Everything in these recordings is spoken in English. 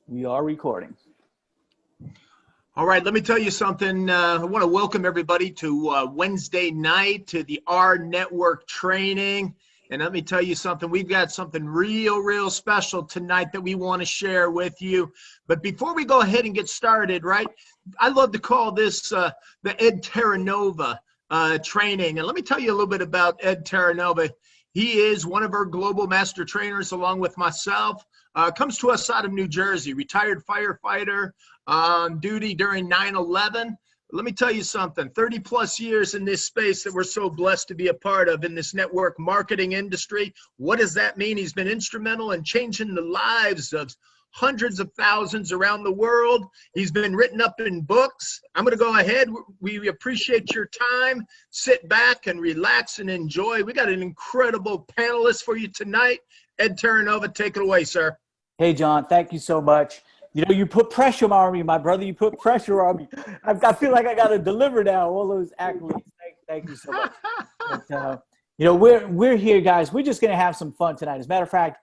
We are recording. All right, let me tell you something. I want to welcome everybody to Wednesday night to the rnetwork training. And let me tell you something. We've got something real special tonight that we want to share with you. But before we go ahead and get started, right, I love to call this the Ed Terranova training. And let me tell you a little bit about Ed Terranova. He is one of our global master trainers along with myself. Comes to us out of New Jersey, retired firefighter on duty during 9/11. Let me tell you something, 30 plus years in this space that we're so blessed to be a part of in this network marketing industry. What does that mean? He's been instrumental in changing the lives of hundreds of thousands around the world. He's been written up in books. I'm going to go ahead. We appreciate your time. Sit back and relax and enjoy. We got an incredible panelist for you tonight. Ed Terranova, take it away, sir. Hey, John, thank you so much. You know, you put pressure on me, my brother. You put pressure on me. I feel like I got to deliver now all those accolades. Thank you so much. But, you know, we're here, guys. We're just going to have some fun tonight. As a matter of fact,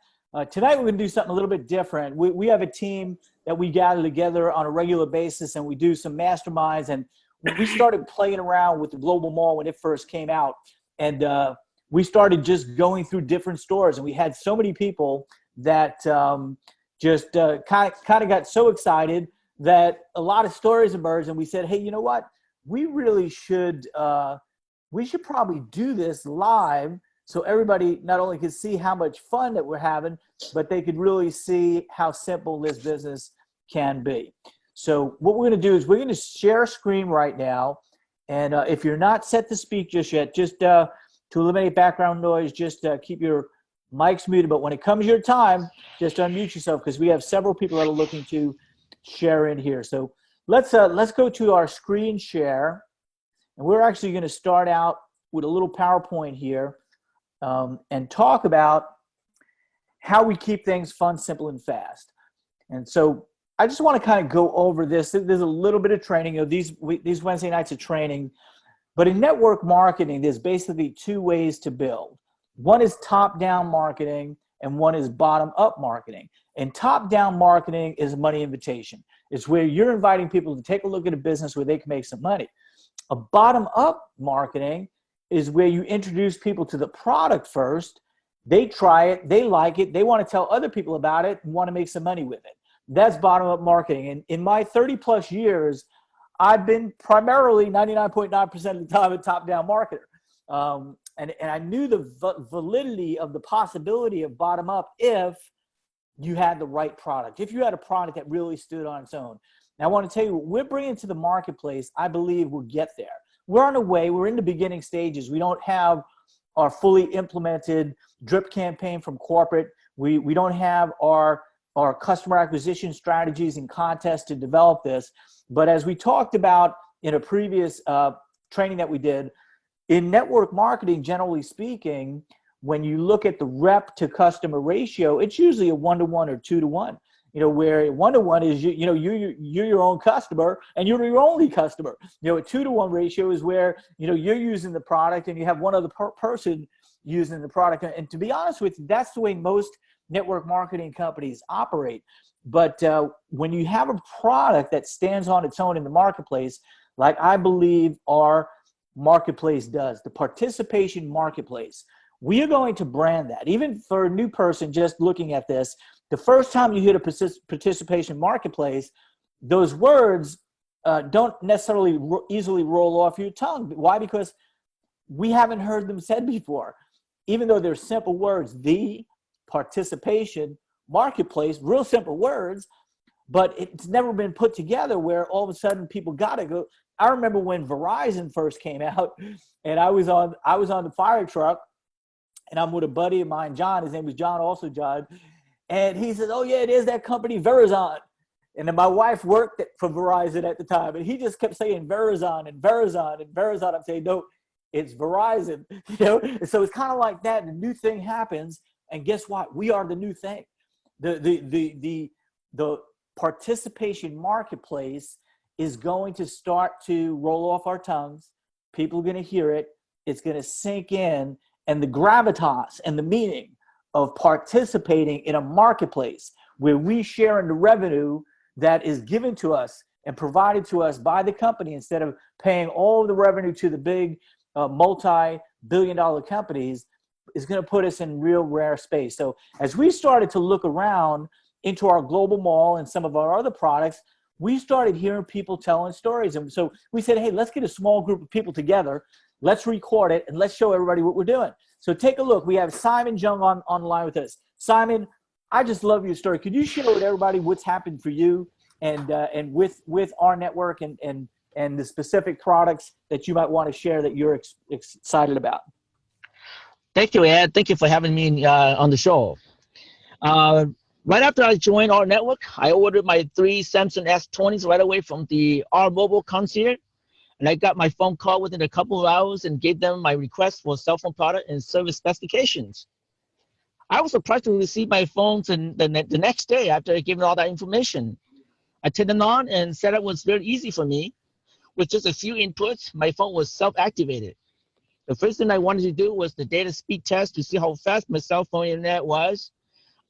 tonight we're going to do something a little bit different. We have a team that we gather together on a regular basis, and we do some masterminds. And we started playing around with the Global Mall when it first came out. And we started just going through different stores. And we had so many people that just kind of got so excited that a lot of stories emerged, and we said, hey, you know what? We really should probably do this live so everybody not only could see how much fun that we're having, but they could really see how simple this business can be. So what we're going to do is we're going to share a screen right now, and if you're not set to speak just yet, just to eliminate background noise, just keep your mics muted, but when it comes your time, just unmute yourself because we have several people that are looking to share in here. So let's go to our screen share, and we're actually going to start out with a little PowerPoint here and talk about how we keep things fun, simple, and fast. And so I just want to kind of go over this. There's a little bit of training. You know, these Wednesday nights of training, but in network marketing, there's basically two ways to build. One is top-down marketing, and one is bottom-up marketing. And top-down marketing is a money invitation. It's where you're inviting people to take a look at a business where they can make some money. A bottom-up marketing is where you introduce people to the product first. They try it, they like it, they want to tell other people about it and want to make some money with it. That's bottom-up marketing. And in my 30-plus years, I've been primarily 99.9% of the time a top-down marketer. And I knew the validity of the possibility of bottom up if you had the right product, if you had a product that really stood on its own. Now, I want to tell you what we're bringing to the marketplace. I believe we'll get there. We're on the way. We're in the beginning stages. We don't have our fully implemented drip campaign from corporate. We don't have our customer acquisition strategies and contests to develop this. But as we talked about in a previous training that we did, in network marketing, generally speaking, when you look at the rep to customer ratio, it's usually a 1-to-1 or 2-to-1. You know, where 1-to-1 is you're your own customer and you're your only customer. You know, a 2-to-1 ratio is where you're using the product and you have one other person using the product. And to be honest with you, that's the way most network marketing companies operate. But when you have a product that stands on its own in the marketplace, like I believe our marketplace does, the participation marketplace, we are going to brand that. Even for a new person just looking at this, the first time you hear a participation marketplace, those words don't necessarily easily roll off your tongue. Why? Because we haven't heard them said before. Even though they're simple words, the participation marketplace, real simple words, but it's never been put together where all of a sudden people got to go. I remember when Verizon first came out, and I was on the fire truck, and I'm with a buddy of mine, John. His name was John, also John, and he says, "Oh yeah, it is that company, Verizon." And then my wife worked for Verizon at the time, and he just kept saying Verizon and Verizon and Verizon. I'm saying, no, it's Verizon. And so it's kind of like that. The new thing happens, and guess what? We are the new thing. The participation marketplace is going to start to roll off our tongues. People are going to hear it. It's going to sink in. And the gravitas and the meaning of participating in a marketplace where we share in the revenue that is given to us and provided to us by the company instead of paying all the revenue to the big multi-billion-dollar companies, is going to put us in real rare space. So as we started to look around into our global mall and some of our other products, we started hearing people telling stories. And so we said, hey, let's get a small group of people together. Let's record it and let's show everybody what we're doing. So take a look. We have Simon Jung on the line with us. Simon, I just love your story. Could you share with everybody what's happened for you and with our network and the specific products that you might want to share that you're excited about? Thank you, Ed. Thank you for having me on the show. Right after I joined our network, I ordered my 3 Samsung S20s right away from the R Mobile concierge, and I got my phone call within a couple of hours and gave them my request for cell phone product and service specifications. I was surprised to receive my phones the next day after I gave them all that information. I turned it on and setup was very easy for me. With just a few inputs, my phone was self-activated. The first thing I wanted to do was the data speed test to see how fast my cell phone internet was.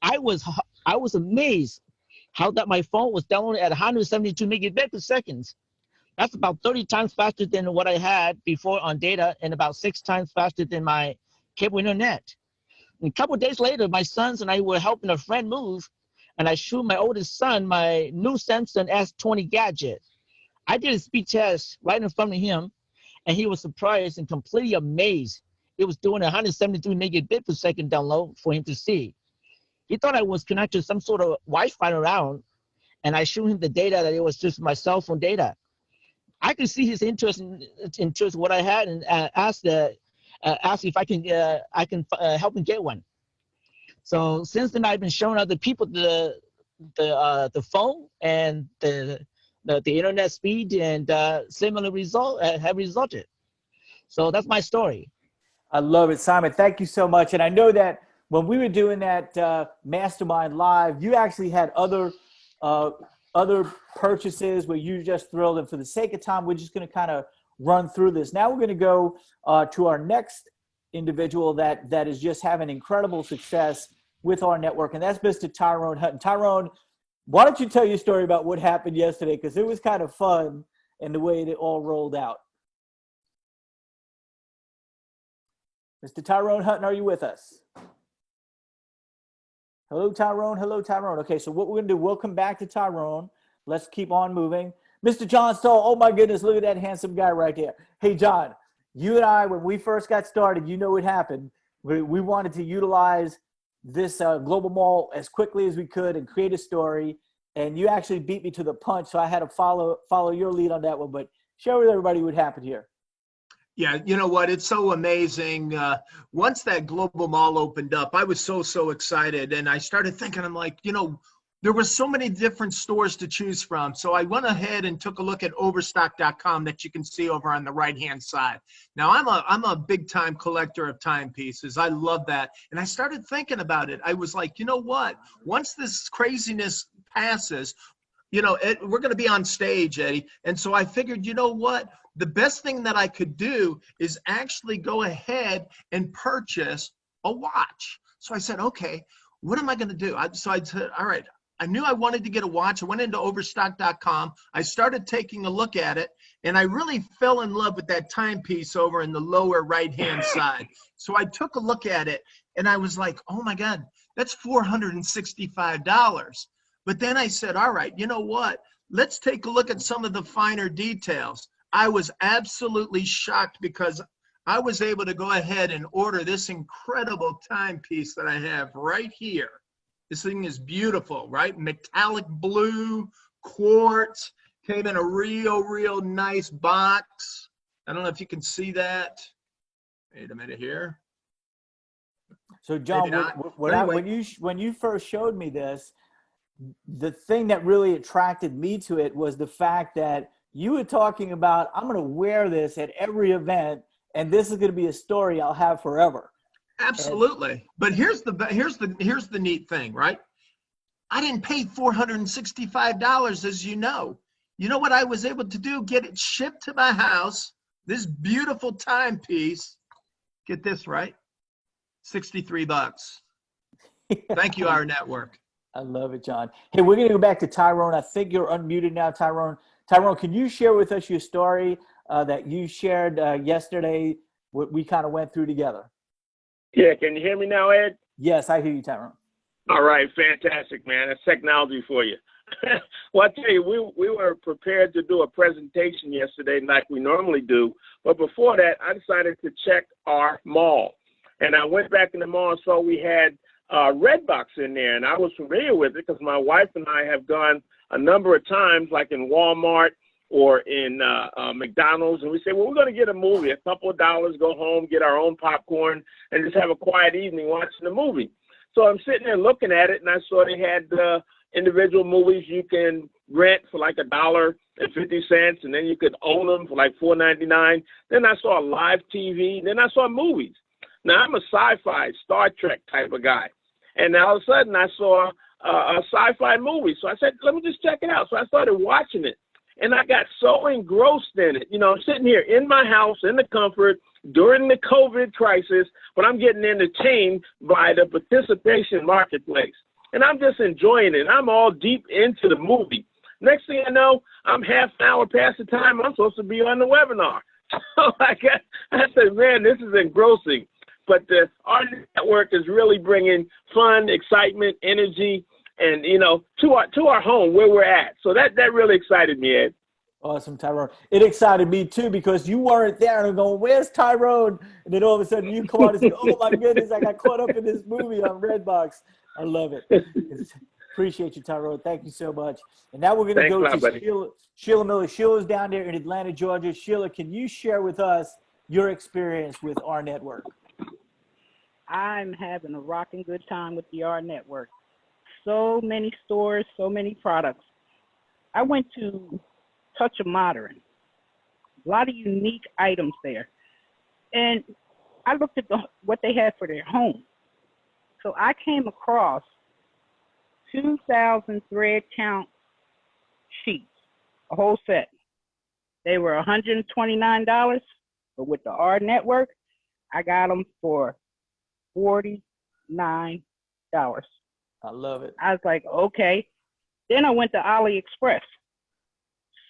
I was amazed how that my phone was downloading at 172 megabits per second. That's about 30 times faster than what I had before on data and about 6 times faster than my cable internet. And a couple of days later, my sons and I were helping a friend move, and I showed my oldest son my new Samsung S20 gadget. I did a speed test right in front of him, and he was surprised and completely amazed. It was doing 173 megabit per second download for him to see. He thought I was connected to some sort of Wi-Fi around, and I showed him the data that it was just my cell phone data. I could see his interest in what I had, and asked if I can help him get one. So since then, I've been showing other people the phone and the internet speed, and similar result have resulted. So that's my story. I love it, Simon. Thank you so much. And I know that when we were doing that mastermind live, you actually had other purchases where you just thrilled. And for the sake of time, we're just going to kind of run through this. Now we're going to go to our next individual that is just having incredible success with our network, and that's Mr. Tyrone Hutton. Tyrone, why don't you tell your story about what happened yesterday? Because it was kind of fun in the way it all rolled out. Mr. Tyrone Hutton, are you with us? Hello, Tyrone. Hello, Tyrone. Okay, so what we're going to do, we'll come back to Tyrone. Let's keep on moving. Mr. John Stahl, oh my goodness, look at that handsome guy right there. Hey, John, you and I, when we first got started, you know what happened. We wanted to utilize this global mall as quickly as we could and create a story. And you actually beat me to the punch, so I had to follow your lead on that one. But share with everybody what happened here. Yeah, you know what? It's so amazing. Once that global mall opened up, I was so excited. And I started thinking, I'm like, you know, there were so many different stores to choose from. So I went ahead and took a look at overstock.com that you can see over on the right-hand side. Now, I'm a big-time collector of timepieces. I love that. And I started thinking about it. I was like, you know what? Once this craziness passes, you know, we're going to be on stage, Eddie. And so I figured, you know what? The best thing that I could do is actually go ahead and purchase a watch. So I said, okay, what am I going to do? So I said, all right, I knew I wanted to get a watch. I went into overstock.com. I started taking a look at it, and I really fell in love with that timepiece over in the lower right-hand side. So I took a look at it, and I was like, oh, my God, that's $465. But then I said, all right, you know what? Let's take a look at some of the finer details. I was absolutely shocked because I was able to go ahead and order this incredible timepiece that I have right here. This thing is beautiful, right? Metallic blue, quartz, came in a real nice box. I don't know if you can see that. Wait a minute here. So John, when you first showed me this, the thing that really attracted me to it was the fact that you were talking about, I'm going to wear this at every event, and this is going to be a story I'll have forever. Absolutely. But here's the neat thing, right? I didn't pay $465, as you know. You know what I was able to do? Get it shipped to my house. This beautiful timepiece. Get this, right? $63. Thank you, our network. I love it, John. Hey, we're going to go back to Tyrone. I think you're unmuted now, Tyrone. Tyrone, can you share with us your story that you shared yesterday, what we kind of went through together? Yeah, can you hear me now, Ed? Yes, I hear you, Tyrone. All right, fantastic, man. That's technology for you. Well, I tell you, we were prepared to do a presentation yesterday like we normally do. But before that, I decided to check our mall. And I went back in the mall and saw we had Redbox in there. And I was familiar with it because my wife and I have gone a number of times, like in Walmart or in McDonald's. And we say, well, we're going to get a movie, a couple of dollars, go home, get our own popcorn, and just have a quiet evening watching the movie. So I'm sitting there looking at it, and I saw they had individual movies you can rent for like $1.50, and then you could own them for like $4.99. Then I saw live TV. Then I saw movies. Now, I'm a sci-fi, Star Trek type of guy. And all of a sudden, I saw a sci-fi movie. So I said, let me just check it out. So I started watching it. And I got so engrossed in it. You know, I'm sitting here in my house, in the comfort, during the COVID crisis, but I'm getting entertained by the participation marketplace. And I'm just enjoying it. I'm all deep into the movie. Next thing I know, I'm half an hour past the time I'm supposed to be on the webinar. So I said, man, this is engrossing. But our network is really bringing fun, excitement, energy, and, you know, to our home where we're at. So that really excited me, Ed. Awesome, Tyrone. It excited me too because you weren't there and I'm going, where's Tyrone? And then all of a sudden you come on and say, oh my goodness, I got caught up in this movie on Redbox. I love it. Appreciate you, Tyrone. Thank you so much. And now we're going to go to Sheila Miller. Sheila's down there in Atlanta, Georgia. Sheila, can you share with us your experience with our network? I'm having a rocking good time with the R network. So many stores, so many products. I went to Touch of Modern. A lot of unique items there. And I looked at what they had for their home. So I came across 2,000 thread count sheets, a whole set. They were $129, but with the R network, I got them for $49. I love it. I was like, okay. Then I went to AliExpress.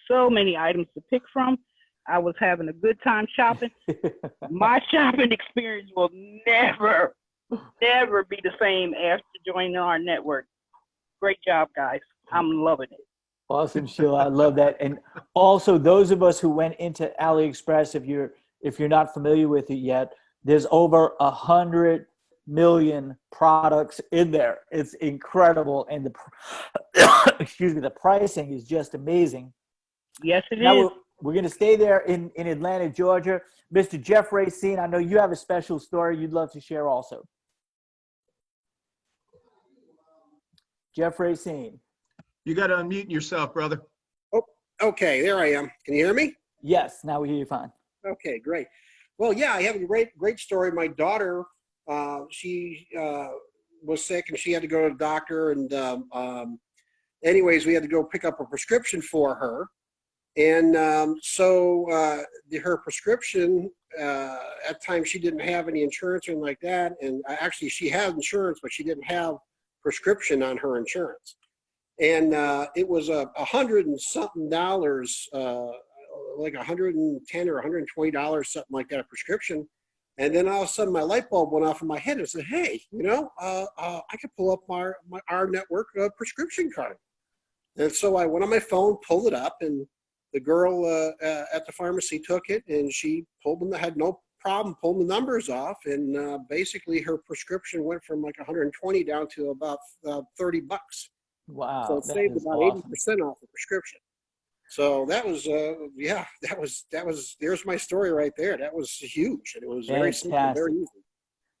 So many items to pick from. I was having a good time shopping. My shopping experience will never be the same after joining our network. Great job, guys. I'm loving it. Awesome, Sheila. I love that. And also, those of us who went into AliExpress, if you're not familiar with it yet, there's over 100 million products in there. It's incredible, and the pricing is just amazing. Yes, it now is. We're going to stay there in Atlanta, Georgia. Mr. Jeff Racine, I know you have a special story you'd love to share also. Jeff Racine. You got to unmute yourself, brother. Oh, okay, there I am. Can you hear me? Yes, now we hear you fine. Okay, great. Well, yeah, I have a great story. My daughter, she was sick and she had to go to the doctor, and anyways, we had to go pick up a prescription for her. And so her prescription, at times she didn't have any insurance or anything like that. And actually she had insurance, but she didn't have prescription on her insurance. And it was $100 and something, like $110 or $120, something like that, a prescription. And then all of a sudden my light bulb went off in my head and said, hey, you know, I could pull up our network prescription card. And so I went on my phone, pulled it up, and the girl at the pharmacy took it, and she had no problem pulling the numbers off. And basically her prescription went from like 120 down to about $30. Wow. So it saved about 80% off the prescription. So that was, there's my story right there. That was huge. And it was very simple, very easy.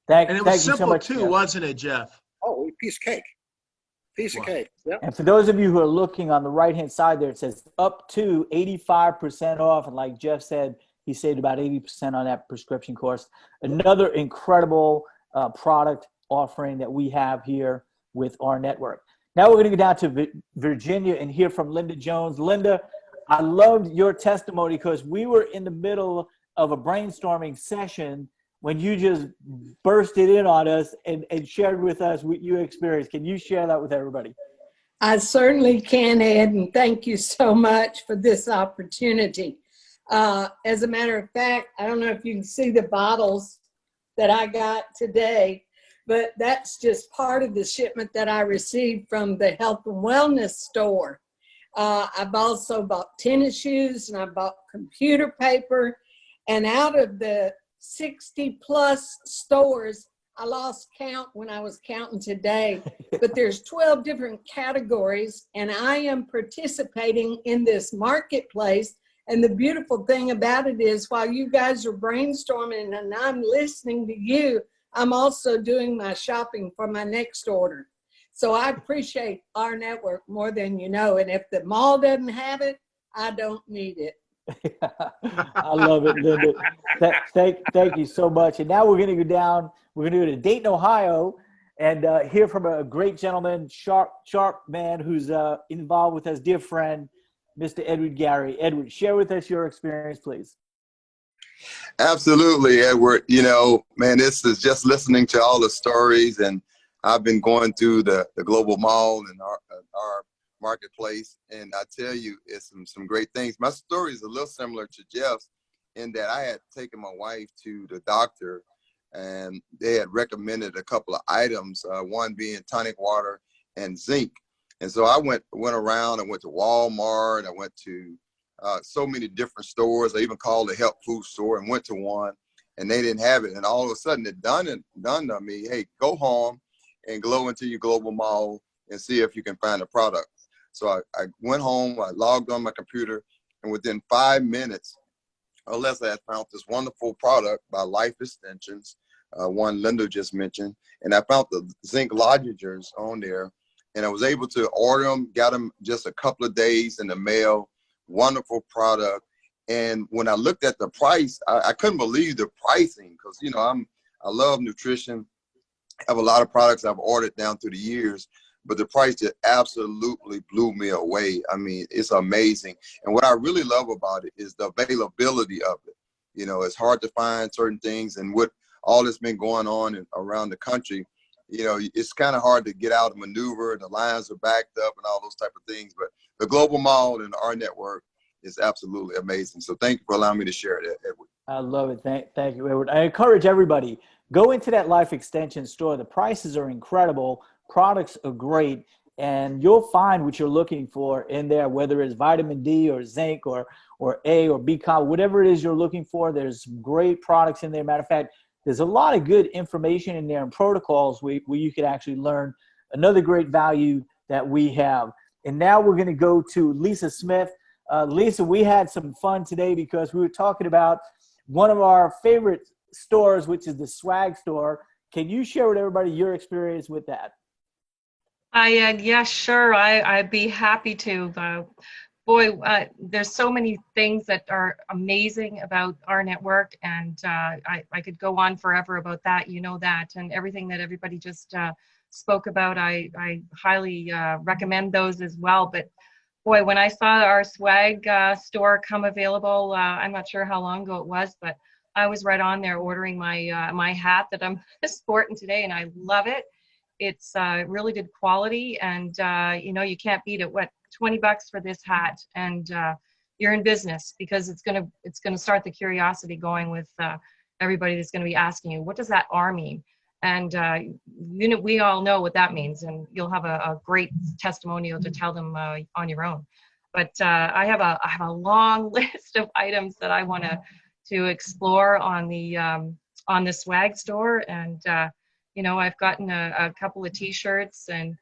And it was simple too, wasn't it, Jeff? Oh, piece of cake. Piece of cake. Yep. And for those of you who are looking on the right-hand side there, it says up to 85% off. And like Jeff said, he saved about 80% on that prescription course. Another incredible product offering that we have here with our network. Now we're going to go down to Virginia and hear from Linda Jones. Linda, I loved your testimony because we were in the middle of a brainstorming session when you just bursted in on us and shared with us what you experienced. Can you share that with everybody? I certainly can, Ed, and thank you so much for this opportunity. As a matter of fact, I don't know if you can see the bottles that I got today, but that's just part of the shipment that I received from the health and wellness store. I've also bought tennis shoes, and I bought computer paper, and out of the 60 plus stores, I lost count when I was counting today, but there's 12 different categories, and I am participating in this marketplace. And the beautiful thing about it is, while you guys are brainstorming and I'm listening to you, I'm also doing my shopping for my next order. So I appreciate our network more than you know. And if the mall doesn't have it, I don't need it. I love it, Linda. Thank you so much. And now we're going to go down. We're going to go to Dayton, Ohio, and hear from a great gentleman, sharp man who's involved with us, dear friend, Mr. Edward Gary. Edward, share with us your experience, please. Absolutely, Edward. You know, man, this is just listening to all the stories, and I've been going through the global mall and our marketplace, and I tell you, it's some great things. My story is a little similar to Jeff's in that I had taken my wife to the doctor, and they had recommended a couple of items, one being tonic water and zinc. And so I went around. I went to Walmart. I went to so many different stores. I even called the health food store and went to one, and they didn't have it. And all of a sudden, it dawned on me, hey, go home and go into your global mall and see if you can find a product. So I went home. I logged on my computer, and within 5 minutes or less, I had found this wonderful product by Life Extensions, one Linda just mentioned, and I found the zinc lodgers on there. And I was able to order them, got them just a couple of days in the mail. Wonderful product. And when I looked at the price, I couldn't believe the pricing, because, you know, I love nutrition. I have a lot of products I've ordered down through the years, but the price just absolutely blew me away. I mean, it's amazing. And what I really love about it is the availability of it. You know, it's hard to find certain things, and with all that's been going on around the country, you know, it's kind of hard to get out and maneuver. The lines are backed up and all those type of things. But the global mall and our network is absolutely amazing. So thank you for allowing me to share that, Edward. I love it. Thank you, Edward. I encourage everybody, go into that Life Extension store. The prices are incredible. Products are great. And you'll find what you're looking for in there, whether it's vitamin D or zinc or A or B, whatever it is you're looking for. There's some great products in there. Matter of fact, there's a lot of good information in there and protocols where you can actually learn another great value that we have. And now we're going to go to Lisa Smith. Lisa, we had some fun today because we were talking about one of our favorite stores, which is the swag store. Can you share with everybody your experience with that? Yeah, sure. I'd be happy to. There's so many things that are amazing about our network, and I could go on forever about that, you know that, and everything that everybody just spoke about. I highly recommend those as well. But boy, when I saw our swag store come available, I'm not sure how long ago it was, but I was right on there ordering my my hat that I'm sporting today, and I love it. It's really good quality, and you know, you can't beat it. What, $20 for this hat, and you're in business, because it's gonna start the curiosity going with everybody that's gonna be asking you, what does that R mean? And you know, we all know what that means, and you'll have a great testimonial to tell them on your own. But I have a long list of items that I want to explore on the swag store, and you know, I've gotten a couple of T-shirts, and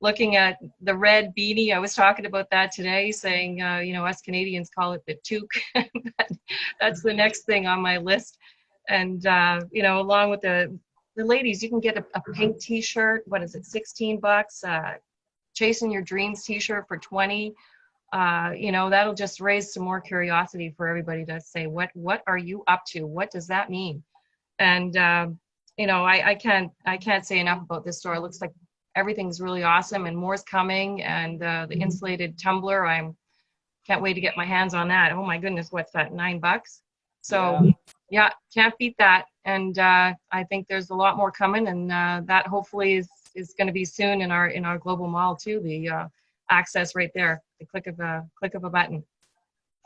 looking at the red beanie. I was talking about that today, saying, you know, us Canadians call it the toque. But that's the next thing on my list. And, you know, along with the ladies, you can get a pink T-shirt. What is it, $16? Chasing Your Dreams T-shirt for $20. You know, that'll just raise some more curiosity for everybody to say, what are you up to? What does that mean? And, you know, I can't say enough about this store. It looks like everything's really awesome, and more's coming. And the insulated tumbler, can't wait to get my hands on that. Oh my goodness, what's that, $9? So yeah, can't beat that. And I think there's a lot more coming, and that hopefully is going to be soon in our global mall too. The access right there, the click of a button.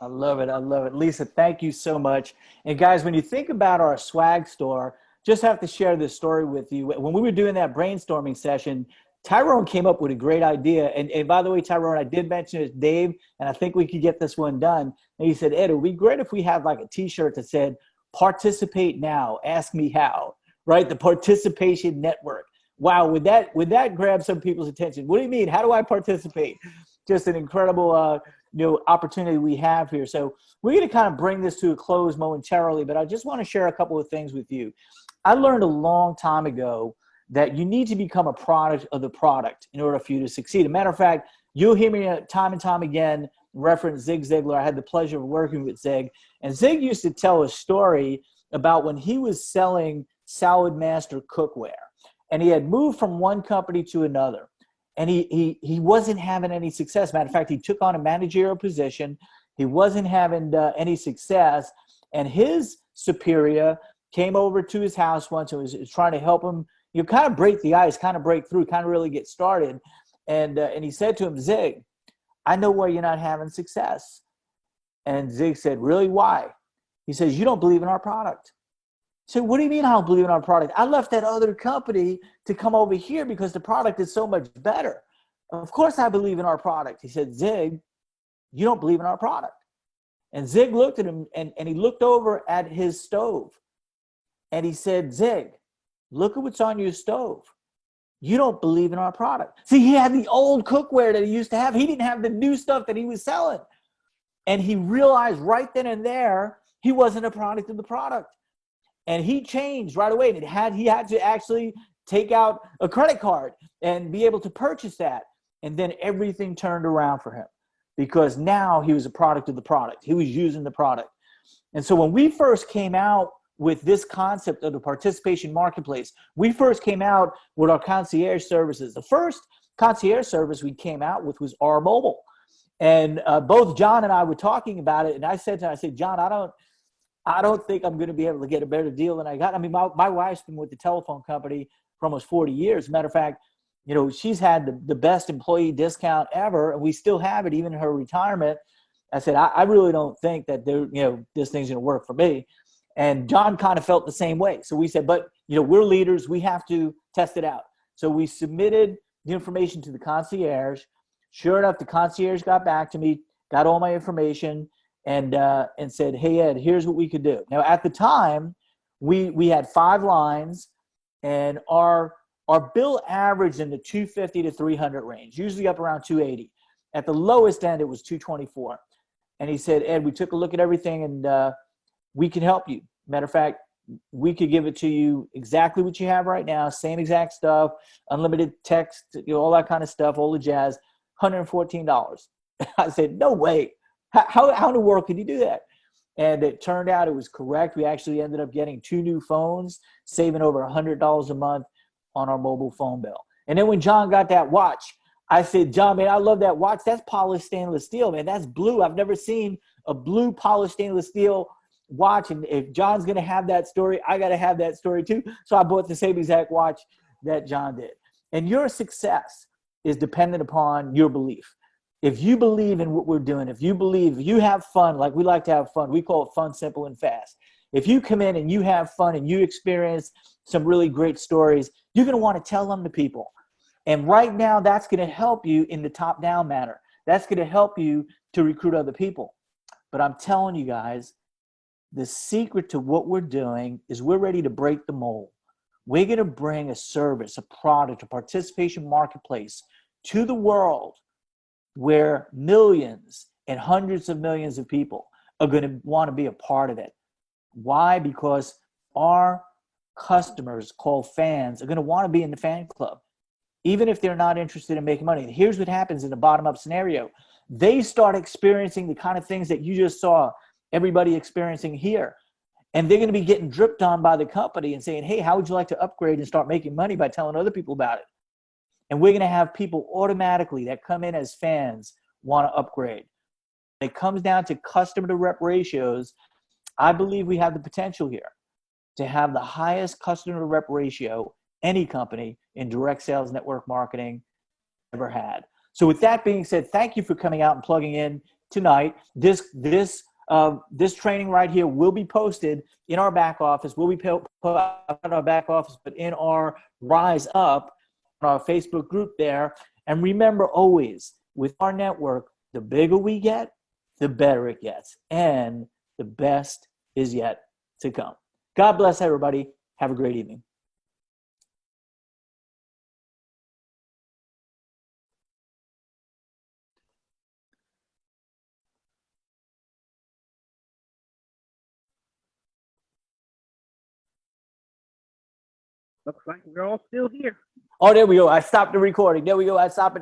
I love it. I love it. Lisa, thank you so much. And guys, when you think about our swag store, just have to share this story with you. When we were doing that brainstorming session, Tyrone came up with a great idea. And by the way, Tyrone, I did mention it to Dave, and I think we could get this one done. And he said, Ed, it would be great if we have like a t-shirt that said, participate now, ask me how, right? The participation network. Wow, would that grab some people's attention? What do you mean? How do I participate? Just an incredible opportunity we have here. So we're going to kind of bring this to a close momentarily, but I just want to share a couple of things with you. I learned a long time ago that you need to become a product of the product in order for you to succeed. As a matter of fact, you'll hear me time and time again reference Zig Ziglar. I had the pleasure of working with Zig, and Zig used to tell a story about when he was selling Salad Master cookware, and he had moved from one company to another. And he wasn't having any success. Matter of fact, he took on a managerial position. He wasn't having any success. And his superior came over to his house once and was trying to help him, kind of break the ice, kind of break through, kind of really get started. And he said to him, Zig, I know why you're not having success. And Zig said, really, why? He says, you don't believe in our product. So what do you mean I don't believe in our product? I left that other company to come over here because the product is so much better. Of course I believe in our product. He said, Zig, you don't believe in our product. And Zig looked at him and he looked over at his stove. And he said, Zig, look at what's on your stove. You don't believe in our product. See, he had the old cookware that he used to have. He didn't have the new stuff that he was selling. And he realized right then and there, he wasn't a product of the product. And he changed right away. And he had to actually take out a credit card and be able to purchase that. And then everything turned around for him because now he was a product of the product. He was using the product. And so when we first came out with this concept of the participation marketplace, we first came out with our concierge services. The first concierge service we came out with was R Mobile. And both John and I were talking about it. And I said to him, John, I don't think I'm going to be able to get a better deal than I got. I mean, my wife's been with the telephone company for almost 40 years. As a matter of fact, she's had the best employee discount ever, and we still have it even in her retirement. I said, I really don't think that this thing's going to work for me. And John kind of felt the same way. So we said, but we're leaders. We have to test it out. So we submitted the information to the concierge. Sure enough, the concierge got back to me, got all my information, and said, hey, Ed, here's what we could do. Now, at the time, we had 5 lines, and our bill averaged in the 250 to 300 range, usually up around 280. At the lowest end, it was 224. And he said, Ed, we took a look at everything, and we can help you. Matter of fact, we could give it to you exactly what you have right now, same exact stuff, unlimited text, all that kind of stuff, all the jazz, $114. I said, no way. How in the world could you do that? And it turned out it was correct. We actually ended up getting 2 new phones, saving over $100 a month on our mobile phone bill. And then when John got that watch, I said, John, man, I love that watch. That's polished stainless steel, man. That's blue. I've never seen a blue polished stainless steel watch. And if John's going to have that story, I got to have that story too. So I bought the same exact watch that John did. And your success is dependent upon your belief. If you believe in what we're doing, if you have fun, like we like to have fun, we call it fun, simple, and fast. If you come in and you have fun and you experience some really great stories, you're going to want to tell them to people. And right now, that's going to help you in the top-down manner. That's going to help you to recruit other people. But I'm telling you guys, the secret to what we're doing is we're ready to break the mold. We're going to bring a service, a product, a participation marketplace to the world where millions and hundreds of millions of people are going to want to be a part of it. Why? Because our customers, called fans, are going to want to be in the fan club, even if they're not interested in making money. And here's what happens in the bottom-up scenario. They start experiencing the kind of things that you just saw everybody experiencing here. And they're going to be getting dripped on by the company and saying, hey, how would you like to upgrade and start making money by telling other people about it? And we're going to have people automatically that come in as fans want to upgrade. It comes down to customer to rep ratios. I believe we have the potential here to have the highest customer rep ratio any company in direct sales network marketing ever had. So with that being said, thank you for coming out and plugging in tonight. This training right here will be posted in our back office. Will be put in our back office, but in our Rise Up, on our Facebook group there. And remember always, with our network, the bigger we get, the better it gets. And the best is yet to come. God bless everybody. Have a great evening. Looks like we're all still here. Oh, there we go. I stopped the recording. There we go. I stop it.